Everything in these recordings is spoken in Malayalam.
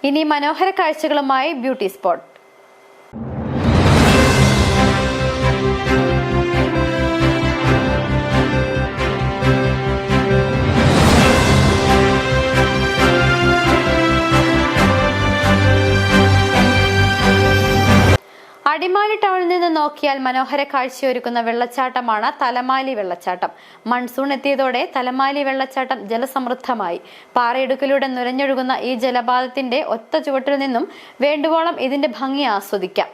ഇനി മനോഹര കാഴ്ചകളുമായി ബ്യൂട്ടി സ്പോട്ട്. അടിമാലി ടൗണിൽ നിന്ന് നോക്കിയാൽ മനോഹര കാഴ്ചയൊരുക്കുന്ന വെള്ളച്ചാട്ടമാണ് തലമാലി വെള്ളച്ചാട്ടം. മൺസൂൺ എത്തിയതോടെ തലമാലി വെള്ളച്ചാട്ടം ജലസമൃദ്ധമായി. പാറയിടുക്കിലൂടെ നുരഞ്ഞൊഴുകുന്ന ഈ ജലപാതത്തിന്റെ ഒത്ത ചുവട്ടിൽ നിന്നും വേണ്ടുവോളം ഇതിന്റെ ഭംഗി ആസ്വദിക്കാം.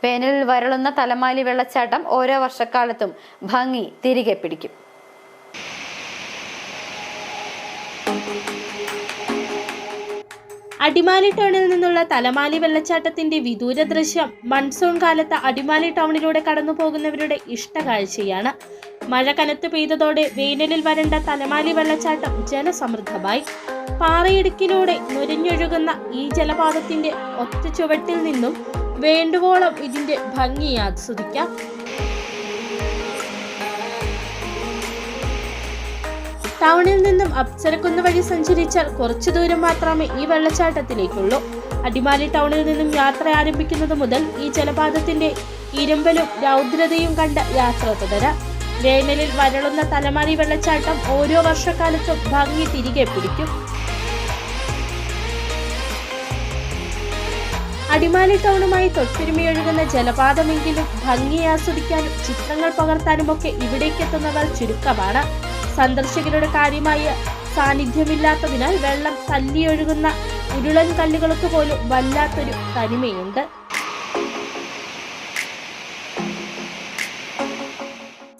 വേനലിൽ വരളുന്ന തലമാലി വെള്ളച്ചാട്ടം ഓരോ വർഷക്കാലത്തും ഭംഗി തിരികെ പിടിക്കും. അടിമാലി ടൗണിൽ നിന്നുള്ള തലമാലി വെള്ളച്ചാട്ടത്തിന്റെ വിദൂര ദൃശ്യം മൺസൂൺ കാലത്ത് അടിമാലി ടൗണിലൂടെ കടന്നു പോകുന്നവരുടെ ഇഷ്ടകാഴ്ചയാണ്. മഴ കനത്ത് പെയ്തതോടെ വേനലിൽ വരണ്ട തലമാലി വെള്ളച്ചാട്ടം ജലസമൃദ്ധമായി. പാറയിടുക്കിലൂടെ നുരഞ്ഞൊഴുകുന്ന ഈ ജലപാതത്തിന്റെ ഒറ്റ ചുവട്ടിൽ നിന്നും വേണ്ടുവോളം ഇതിന്റെ ഭംഗി ആസ്വദിക്കാം. ടൗണിൽ നിന്നും അപ്സരക്കുന്ന് വഴി സഞ്ചരിച്ചാൽ കുറച്ചു ദൂരം മാത്രമേ ഈ വെള്ളച്ചാട്ടത്തിലേക്കുള്ളൂ. അടിമാലി ടൗണിൽ നിന്നും യാത്ര ആരംഭിക്കുന്നത് മുതൽ ഈ ജലപാതത്തിന്റെ ഇരുമ്പലും രൗദ്രതയും കണ്ട് യാത്ര തുടരാം. വേനലിൽ വരളുന്ന തലമാലി വെള്ളച്ചാട്ടം ഓരോ വർഷക്കാലത്തും ഭംഗി തിരികെ പിടിക്കും. അടിമാലി ടൗണുമായി തൊട്ടുരുമിയൊഴുകുന്ന ജലപാതമെങ്കിലും ഭംഗി ആസ്വദിക്കാനും ചിത്രങ്ങൾ പകർത്താനുമൊക്കെ ഇവിടേക്കെത്തുന്നവർ ചുരുക്കമാണ്. സന്ദർശകരുടെ കാര്യമായ സാന്നിധ്യമില്ലാത്തതിനാൽ വെള്ളം തല്ലിയൊഴുകുന്ന ഉരുളൻ കല്ലുകൾക്ക് പോലും വല്ലാത്തൊരു തനിമയുണ്ട്.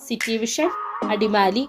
City vision, Adimali.